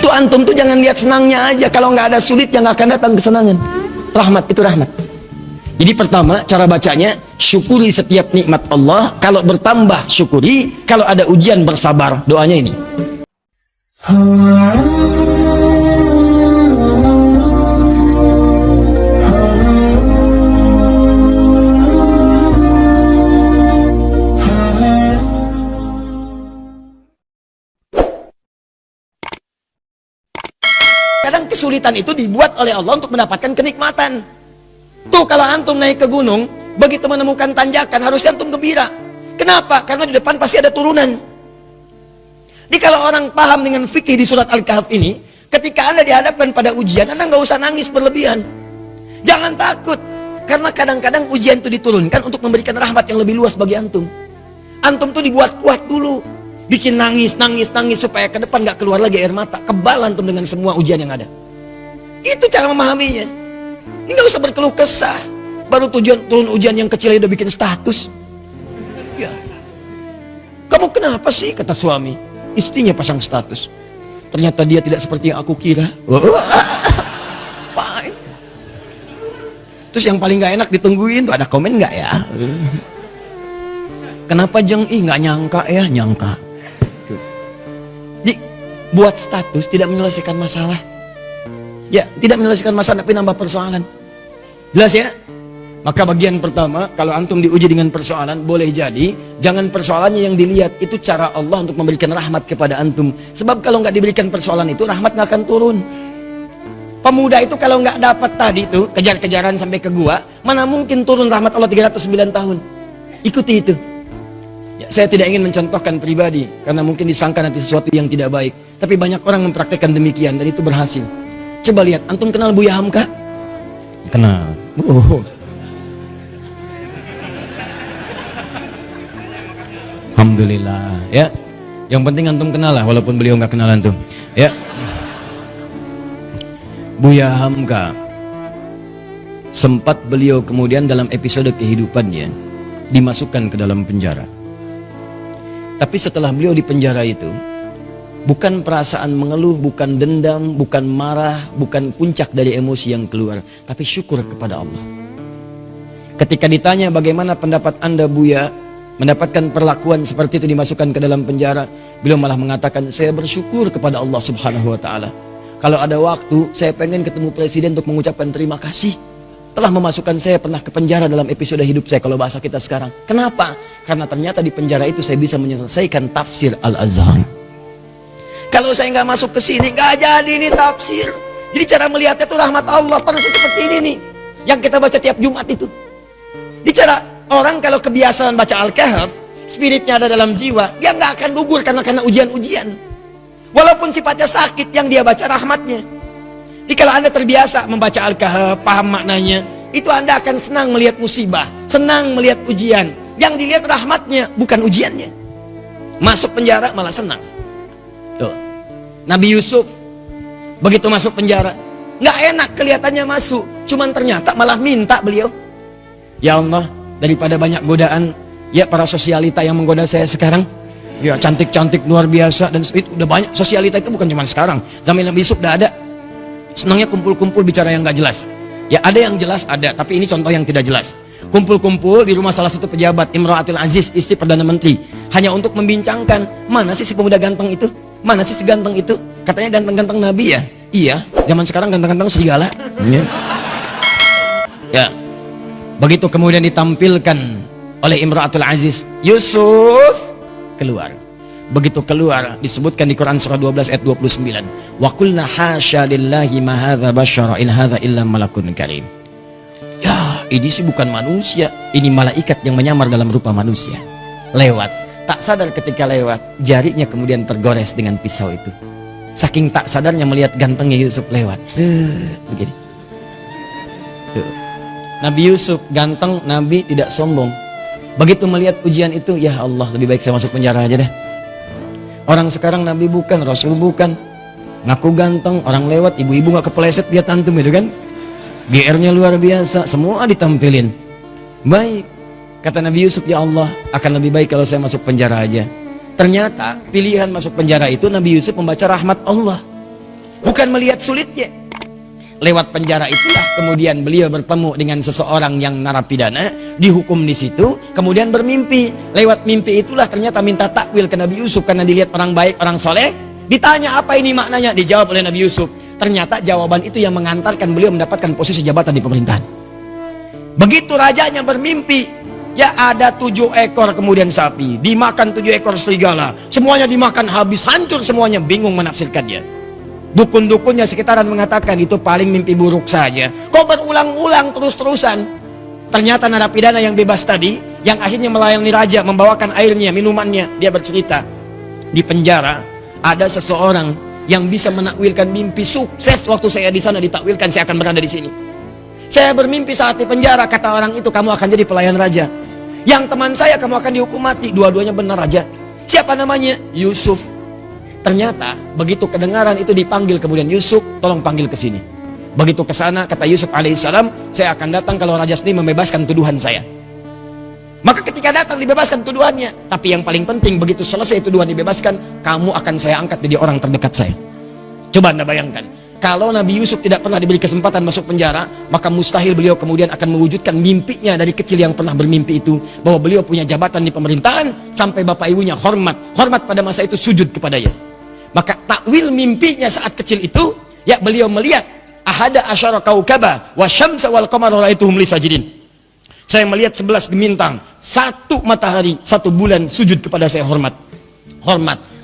Tuh antum tuh jangan lihat senangnya aja. Kalau nggak ada sulitnya nggak akan datang kesenangan. Rahmat itu rahmat. Jadi pertama cara bacanya, syukuri setiap nikmat Allah. Kalau bertambah syukuri, kalau ada ujian bersabar. Doanya ini. Kadang kesulitan itu dibuat oleh Allah untuk mendapatkan kenikmatan. Tuh kalau antum naik ke gunung, begitu menemukan tanjakan harusnya antum gembira. Kenapa? Karena di depan pasti ada turunan. Jadi kalau orang paham dengan fikih di surat Al-Kahf ini, ketika anda dihadapkan pada ujian, anda nggak usah nangis berlebihan. Jangan takut, karena kadang-kadang ujian itu diturunkan untuk memberikan rahmat yang lebih luas bagi antum. Antum tuh dibuat kuat dulu, bikin nangis supaya ke depan nggak keluar lagi air mata. Kebal antum dengan semua ujian yang ada. Itu cara memahaminya. Ini nggak usah berkeluh kesah. Baru turun ujian yang kecil udah bikin status. Ya. Kamu kenapa sih? Kata suami. Istrinya pasang status. Ternyata dia tidak seperti yang aku kira. Terus yang paling nggak enak ditungguin tuh ada komen nggak ya? Kenapa Jeng? Nggak nyangka ya, nyangka. Jadi buat status tidak menyelesaikan masalah. Ya, tidak menyelesaikan masalah tapi nambah persoalan. Jelas ya? Maka bagian pertama, kalau antum diuji dengan persoalan, boleh jadi jangan persoalannya yang dilihat, itu cara Allah untuk memberikan rahmat kepada antum. Sebab kalau nggak diberikan persoalan itu, rahmat nggak akan turun. Pemuda itu kalau nggak dapat tadi itu kejar-kejaran sampai ke gua, mana mungkin turun rahmat Allah 309 tahun. Ikuti itu. Ya, saya tidak ingin mencontohkan pribadi karena mungkin disangka nanti sesuatu yang tidak baik. Tapi banyak orang mempraktekkan demikian dan itu berhasil. Coba lihat, antum kenal Buya Hamka? Kenal. Alhamdulillah ya. Yang penting antum kenal lah walaupun beliau nggak kenal antum. Ya. Buya Hamka sempat beliau kemudian dalam episode kehidupannya dimasukkan ke dalam penjara. Tapi setelah beliau di penjara itu, bukan perasaan mengeluh, bukan dendam, bukan marah, bukan puncak dari emosi yang keluar, tapi syukur kepada Allah. Ketika ditanya bagaimana pendapat anda Buya mendapatkan perlakuan seperti itu dimasukkan ke dalam penjara, beliau malah mengatakan, saya bersyukur kepada Allah Subhanahu wa ta'ala. Kalau ada waktu, saya pengen ketemu presiden untuk mengucapkan terima kasih telah memasukkan saya pernah ke penjara dalam episode hidup saya, kalau bahasa kita sekarang. Kenapa? Karena ternyata di penjara itu saya bisa menyelesaikan tafsir Al-Azhar. Kalau saya nggak masuk ke sini, nggak jadi ini tafsir. Jadi cara melihatnya itu rahmat Allah, persis seperti ini nih, yang kita baca tiap Jumat itu. Bicara orang kalau kebiasaan baca Al-Kahf, spiritnya ada dalam jiwa, dia nggak akan gugur karena ujian-ujian. Walaupun sifatnya sakit, yang dia baca rahmatnya. Jadi kalau anda terbiasa membaca Al-Kahf, paham maknanya, itu anda akan senang melihat musibah, senang melihat ujian. Yang dilihat rahmatnya, bukan ujiannya. Masuk penjara malah senang. Tuh. Nabi Yusuf begitu masuk penjara, nggak enak kelihatannya masuk, cuman ternyata malah minta beliau, ya Allah, daripada banyak godaan, ya para sosialita yang menggoda saya sekarang, ya cantik-cantik luar biasa, dan itu udah banyak. Sosialita itu bukan cuma sekarang, zaman Nabi Yusuf udah ada. Senangnya kumpul-kumpul bicara yang nggak jelas. Ya ada yang jelas ada, tapi ini contoh yang tidak jelas. Kumpul-kumpul di rumah salah satu pejabat, Imra'atul Aziz, istri Perdana Menteri, hanya untuk membincangkan, mana sih si pemuda ganteng itu? Mana sih si ganteng itu? Katanya ganteng-ganteng Nabi ya? Iya, zaman sekarang ganteng-ganteng serigala. Ya. Begitu kemudian ditampilkan oleh Imra'atul Aziz, Yusuf keluar. Begitu keluar, disebutkan di Quran surah 12 ayat 29, wa qulna hasya lillahi ma hadza basyara in hadza illa malakun karim. Ya, ini sih bukan manusia, ini malaikat yang menyamar dalam rupa manusia. Lewat, tak sadar ketika lewat, jarinya kemudian tergores dengan pisau itu. Saking tak sadarnya melihat gantengnya Yusuf lewat. Begini. Tuh. Nabi Yusuf ganteng, Nabi tidak sombong. Begitu melihat ujian itu, ya Allah, lebih baik saya masuk penjara aja deh. Orang sekarang Nabi bukan, Rasul bukan, ngaku ganteng, orang lewat, ibu-ibu gak kepleset lihat antum itu kan. GR-nya luar biasa, semua ditampilin. Baik, kata Nabi Yusuf, ya Allah, akan lebih baik kalau saya masuk penjara aja. Ternyata pilihan masuk penjara itu Nabi Yusuf membaca rahmat Allah. bukan melihat sulitnya. Lewat penjara itulah kemudian beliau bertemu dengan seseorang yang narapidana, dihukum di situ, kemudian bermimpi. Lewat mimpi itulah ternyata minta takwil ke Nabi Yusuf karena dilihat orang baik, orang soleh. Ditanya apa ini maknanya, dijawab oleh Nabi Yusuf. Ternyata jawaban itu yang mengantarkan beliau mendapatkan posisi jabatan di pemerintahan. Begitu rajanya bermimpi, ya ada 7 ekor kemudian sapi, dimakan 7 ekor serigala, semuanya dimakan habis, hancur semuanya, bingung menafsirkannya. Dukun-dukunnya sekitaran mengatakan itu paling mimpi buruk saja. Kok berulang-ulang terus-terusan? Ternyata narapidana yang bebas tadi, yang akhirnya melayani raja, membawakan airnya, minumannya, dia bercerita, di penjara ada seseorang yang bisa menakwilkan mimpi, sukses waktu saya di sana ditakwilkan saya akan berada di sini. Saya bermimpi saat di penjara, kata orang itu, kamu akan jadi pelayan raja. Yang teman saya, kamu akan dihukum mati. Dua-duanya benar raja. Siapa namanya? Yusuf. Ternyata begitu kedengaran itu dipanggil kemudian, Yusuf tolong panggil ke sini. Begitu ke sana kata Yusuf alaihissalam, saya akan datang kalau raja sendiri membebaskan tuduhan saya. Maka ketika datang dibebaskan tuduhannya, tapi yang paling penting begitu selesai tuduhan dibebaskan, kamu akan saya angkat jadi orang terdekat saya. Coba Anda bayangkan, kalau Nabi Yusuf tidak pernah diberi kesempatan masuk penjara, maka mustahil beliau kemudian akan mewujudkan mimpinya dari kecil yang pernah bermimpi itu, bahwa beliau punya jabatan di pemerintahan, sampai bapak ibunya hormat pada masa itu sujud kepadanya. Maka takwil mimpinya saat kecil itu, ya beliau melihat ahada asyara kaukaba wa syamsa wal qamara raituhum li sajidin. Saya melihat 11 bintang, 1 matahari, 1 bulan sujud kepada saya, hormat.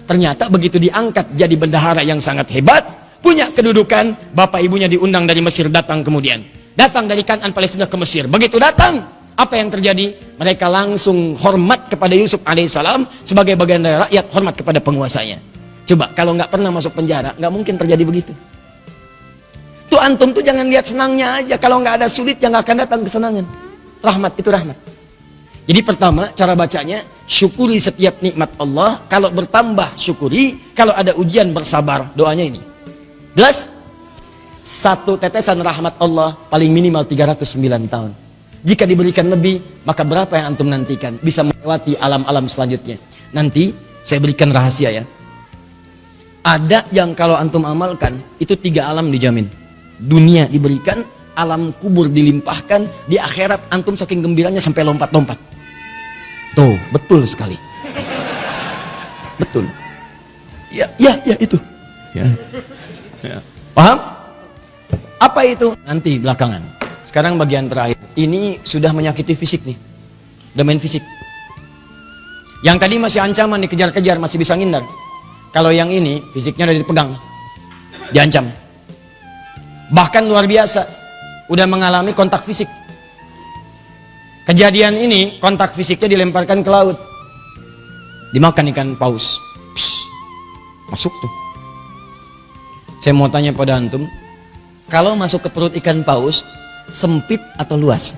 Ternyata begitu diangkat jadi bendahara yang sangat hebat, punya kedudukan, bapak ibunya diundang dari Mesir datang kemudian. Datang dari Kanaan Palestina ke Mesir. Begitu datang, apa yang terjadi? Mereka langsung hormat kepada Yusuf alaihissalam sebagai bagian dari rakyat, hormat kepada penguasanya. Coba kalau nggak pernah masuk penjara, nggak mungkin terjadi begitu. Tuh antum tuh jangan lihat senangnya aja. Kalau nggak ada sulit, yang nggak akan datang kesenangan. Rahmat itu rahmat. Jadi pertama cara bacanya, syukuri setiap nikmat Allah. Kalau bertambah syukuri, kalau ada ujian bersabar. Doanya ini. Jelas? 1 tetesan rahmat Allah paling minimal 309 tahun. Jika diberikan lebih, maka berapa yang antum nantikan? Bisa melewati alam-alam selanjutnya. Nanti saya berikan rahasia ya. Ada yang kalau antum amalkan, itu 3 alam dijamin. Dunia diberikan, alam kubur dilimpahkan, di akhirat antum saking gembiranya sampai lompat-lompat. Tuh, betul sekali. Betul. Ya itu. Ya. Paham? Apa itu? Nanti belakangan. Sekarang bagian terakhir. Ini sudah menyakiti fisik nih. Udah main fisik. Yang tadi masih ancaman, dikejar-kejar, masih bisa ngindar. Kalau yang ini fisiknya udah dipegang, diancam. Bahkan luar biasa, udah mengalami kontak fisik. Kejadian ini kontak fisiknya dilemparkan ke laut, dimakan ikan paus. Psh, masuk tuh. Saya mau tanya pada antum, kalau masuk ke perut ikan paus, sempit atau luas?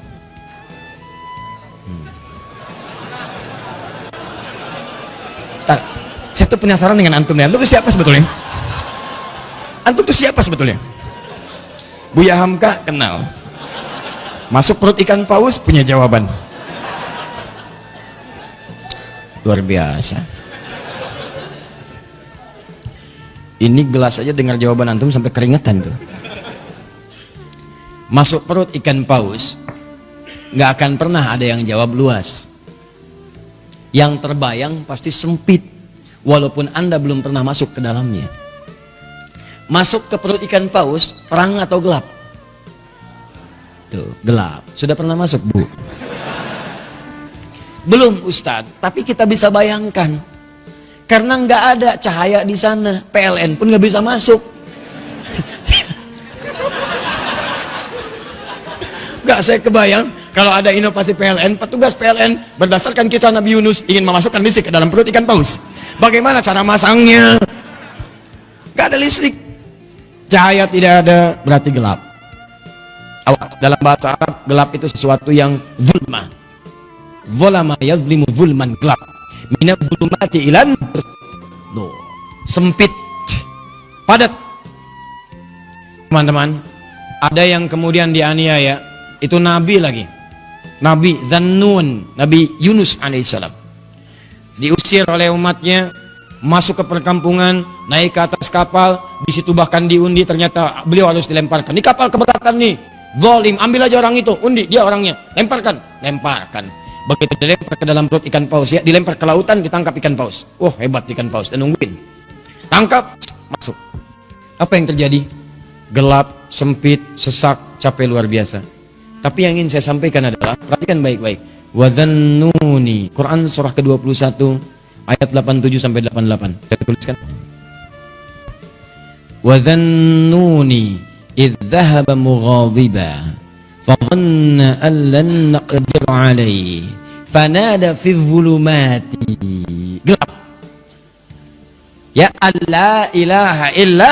Saya tuh penasaran dengan antum nih. Antum tuh siapa sebetulnya? Antum tuh siapa sebetulnya? Buya Hamka kenal. Masuk perut ikan paus punya jawaban. Luar biasa. Ini gelas aja dengar jawaban antum sampai keringetan tuh. Masuk perut ikan paus, nggak akan pernah ada yang jawab luas. Yang terbayang pasti sempit. Walaupun Anda belum pernah masuk ke dalamnya. Masuk ke perut ikan paus, terang atau gelap? Tuh, gelap. Sudah pernah masuk, Bu? Belum, Ustadz. Tapi kita bisa bayangkan. Karena nggak ada cahaya di sana. PLN pun nggak bisa masuk. Nggak, saya kebayang. Kalau ada inovasi PLN, petugas PLN berdasarkan kisah Nabi Yunus ingin memasukkan listrik ke dalam perut ikan paus. Bagaimana cara masangnya? Gak ada listrik, cahaya tidak ada, berarti gelap. Awas, dalam bahasa Arab gelap itu sesuatu yang zulma. Zulama yazlimu zulman, gelap. Minat zulumati ilan, sempit, padat. Teman-teman, ada yang kemudian dianiaya, itu nabi lagi. Nabi Dzannun, Nabi Yunus alaihissalam. Diusir oleh umatnya, masuk ke perkampungan, naik ke atas kapal, di situ bahkan diundi, ternyata beliau harus dilemparkan. Di kapal keberatan nih, zalim, ambil aja orang itu, undi, dia orangnya, lemparkan. Begitu dilempar ke dalam perut ikan paus, ya, dilempar ke lautan, ditangkap ikan paus. Oh, hebat ikan paus, dan nungguin. Tangkap, masuk. Apa yang terjadi? Gelap, sempit, sesak, capek luar biasa. Tapi yang ingin saya sampaikan adalah, perhatikan baik-baik. Wadhannuni, Quran surah ke-21 ayat 87 sampai 88. Saya tuliskan. Wadhannuni idh dhahaba mughadiba fadhanna an lan naqdir alayhi fanada fi dhulumati, gelap, ya alla ilaha illa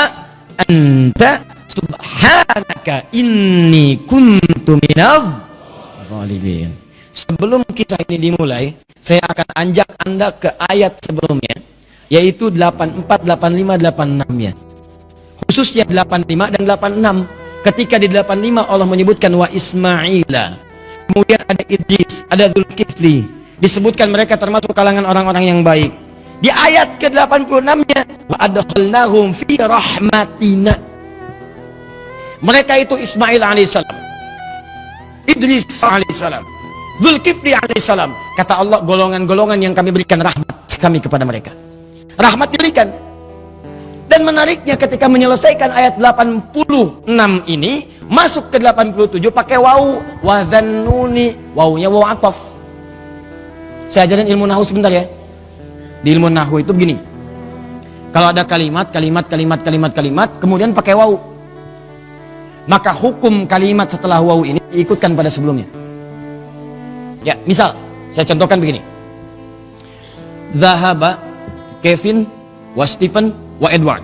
anta subhanaka inni kuntu minadh zalimin. Sebelum kisah ini dimulai, saya akan ajak Anda ke ayat sebelumnya, yaitu 84, 85, 86 ya. Khususnya 85 dan 86. Ketika di 85 Allah menyebutkan wa Ismaila, kemudian ada Idris, ada Dzulkifli, disebutkan mereka termasuk kalangan orang-orang yang baik. Di ayat ke-86-nya wa adkhalnahum fi rahmatina. Mereka itu Ismail alaihissalam, Idris alaihissalam, Dzulkifli alaihissalam. Kata Allah, golongan-golongan yang kami berikan rahmat kami kepada mereka. Rahmat diberikan. Dan menariknya ketika menyelesaikan ayat 86 ini, masuk ke 87 pakai wawu, wadhannuni, wawunya wawu ataf. Saya ajarin ilmu nahwu sebentar ya. Di ilmu nahwu itu begini. Kalau ada kalimat, kemudian pakai wawu, maka hukum kalimat setelah wawu ini diikutkan pada sebelumnya. Ya, misal saya contohkan begini. Zahaba Kevin wa Stephen wa Edward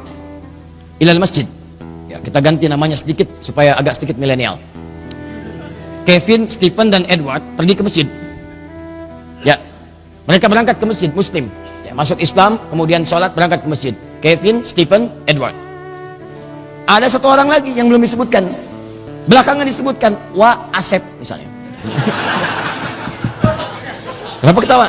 ilal masjid. Ya, kita ganti namanya sedikit supaya agak sedikit milenial. Kevin, Stephen dan Edward pergi ke masjid. Ya, mereka berangkat ke masjid, Muslim. Ya, masuk Islam, kemudian sholat, berangkat ke masjid. Kevin, Stephen, Edward. Ada satu orang lagi yang belum disebutkan. Belakangan disebutkan wa Asep misalnya. Kenapa ketawa?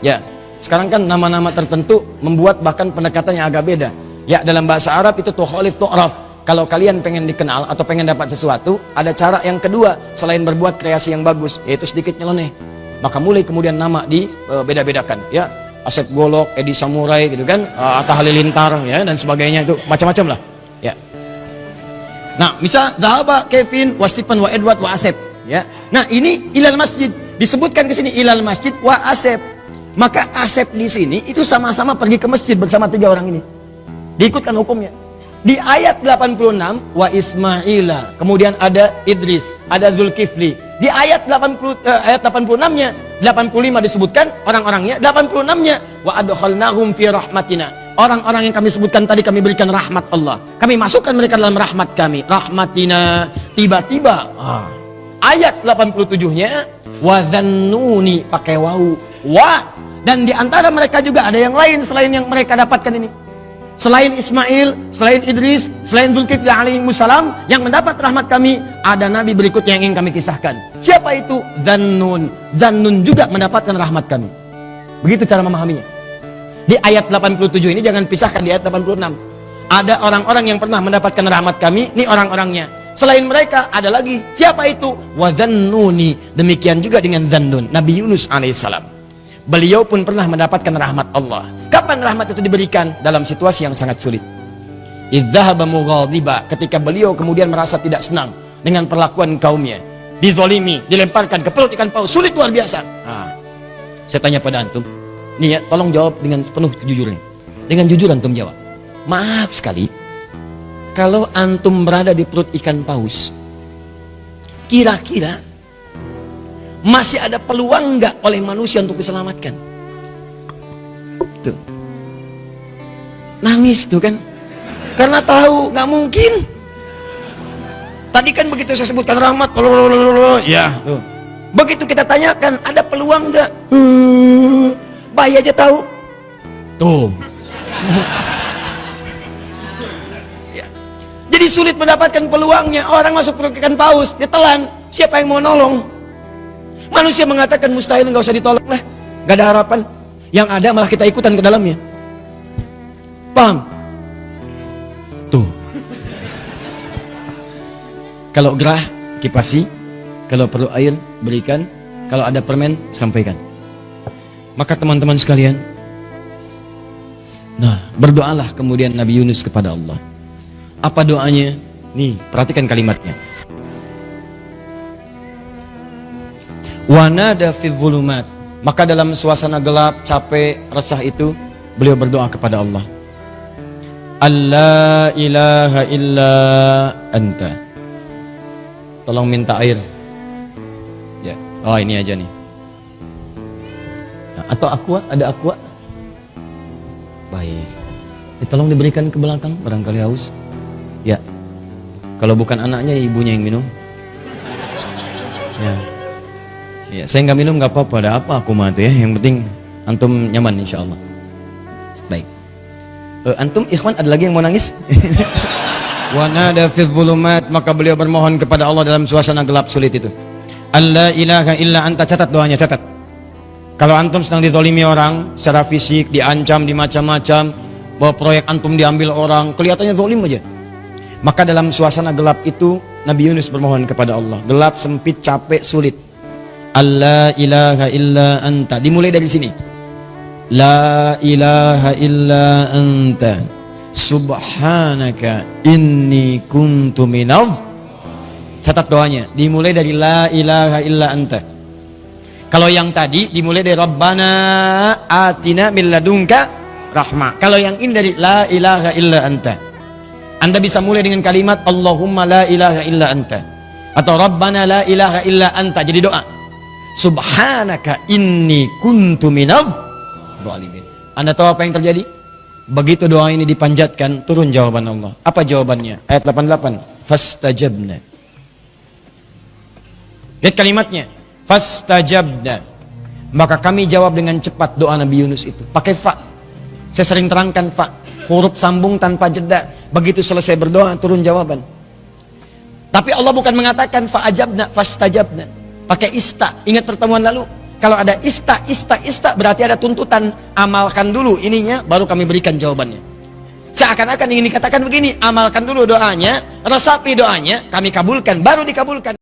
Ya, sekarang kan nama-nama tertentu membuat bahkan pendekatannya agak beda. Ya, dalam bahasa Arab itu tukhalif tu'raf. Kalau kalian pengen dikenal atau pengen dapat sesuatu, ada cara yang kedua selain berbuat kreasi yang bagus, yaitu sedikit nyeleneh. Maka mulai kemudian nama di beda-bedakan. Ya, Asep Golok, Edi Samurai gitu kan, Atta Halilintar ya dan sebagainya, itu macam-macam lah. Ya. Nah, misal Dhahaba Kevin wa Stephen wa Edward wa Asep, ya. Nah, ini ilal masjid. Disebutkan ke sini ilal masjid wa Asep. Maka Asep di sini itu sama-sama pergi ke masjid bersama tiga orang ini. Diikutkan hukumnya. Di ayat 86 wa Ismaila, kemudian ada Idris, ada Dzulkifli. Di ayat 86-nya, 85 disebutkan orang-orangnya, 86-nya wa adkhalnahum fi rahmatina. Orang-orang yang kami sebutkan tadi kami berikan rahmat Allah. Kami masukkan mereka dalam rahmat kami. Rahmatina, tiba-tiba ayat 87-nya wa dhannuni pakai wawu. Wa, dan di antara mereka juga ada yang lain selain yang mereka dapatkan ini. Selain Ismail, selain Idris, selain Dzulkifli alaihissalam yang mendapat rahmat kami, ada nabi berikutnya yang ingin kami kisahkan. Siapa itu? Dhannun. Dhannun juga mendapatkan rahmat kami. Begitu cara memahaminya. Di ayat 87 ini jangan pisahkan di ayat 86. Ada orang-orang yang pernah mendapatkan rahmat kami, ini orang-orangnya. Selain mereka ada lagi. Siapa itu? Wa dhannuni. Demikian juga dengan Dhannun, Nabi Yunus alaihissalam. Beliau pun pernah mendapatkan rahmat Allah. Kapan rahmat itu diberikan? Dalam situasi yang sangat sulit. Idzahaba mughadiba, ketika beliau kemudian merasa tidak senang dengan perlakuan kaumnya, dizolimi, dilemparkan ke perut ikan paus, sulit luar biasa. Saya tanya pada antum, nih ya, tolong jawab dengan penuh kejujuran. Dengan jujur antum jawab. Maaf sekali, kalau antum berada di perut ikan paus, kira-kira masih ada peluang nggak oleh manusia untuk diselamatkan? Tuh. Nangis tuh kan, karena tahu nggak mungkin. Tadi kan begitu saya sebutkan rahmat, ya. Tuh. Begitu kita tanyakan ada peluang nggak? Bayi aja tahu. Tuh. Ya. Jadi sulit mendapatkan peluangnya. Orang masuk perut ikan paus, ditelan. Siapa yang mau nolong? Manusia mengatakan mustahil, nggak usah ditolong lah, nggak ada harapan. Yang ada malah kita ikutan ke dalamnya. Paham? Tuh. Kalau gerah, kipasi. Kalau perlu air, berikan. Kalau ada permen, sampaikan. Maka teman-teman sekalian, nah, berdoalah kemudian Nabi Yunus kepada Allah. Apa doanya? Nih, perhatikan kalimatnya. Wa nada fi dhulumat. Maka dalam suasana gelap, capek, resah itu, beliau berdoa kepada Allah. Allah ilaha illa anta. Tolong minta air. Ya. Oh, ini aja nih. Nah, atau aqua, ada aqua? Baik. Tolong diberikan ke belakang, barangkali haus. Ya. Kalau bukan anaknya, ibunya yang minum. Ya. Ya, saya nggak minum nggak apa-apa, ada apa aku mah tuh ya. Yang penting antum nyaman insya Allah. Baik. Antum ikhwan ada lagi yang mau nangis? Wa nada fi dhulumat, maka beliau bermohon kepada Allah dalam suasana gelap sulit itu. Allah ilaha illa anta, catat doanya, catat. Kalau antum sedang dizalimi orang secara fisik, diancam, dimacam-macam, bahwa proyek antum diambil orang, kelihatannya zalim aja. Maka dalam suasana gelap itu Nabi Yunus bermohon kepada Allah. Gelap, sempit, capek, sulit. Allah ilaha illa anta. Dimulai dari sini. La ilaha illa anta. Subhanaka inni kuntu minadh. Catat doanya. Dimulai dari la ilaha illa anta. Kalau yang tadi dimulai dari Rabbana atina min ladunka rahmah. Kalau yang ini dari la ilaha illa anta. Anda bisa mulai dengan kalimat Allahumma la ilaha illa anta, atau Rabbana la ilaha illa anta, jadi doa. Subhanaka inni kuntu minadh zalimin. Anda tahu apa yang terjadi? Begitu doa ini dipanjatkan, turun jawaban Allah. Apa jawabannya? Ayat 88. Fastajabna. Lihat kalimatnya. Fastajabna. Maka kami jawab dengan cepat doa Nabi Yunus itu. Pakai fa. Saya sering terangkan fa. Huruf sambung tanpa jeda. Begitu selesai berdoa, turun jawaban. Tapi Allah bukan mengatakan fa'ajabna, fastajabna. Pakai ista. Ingat pertemuan lalu? Kalau ada ista, berarti ada tuntutan. Amalkan dulu ininya, baru kami berikan jawabannya. Seakan-akan ingin dikatakan begini, amalkan dulu doanya, resapi doanya, kami kabulkan, baru dikabulkan.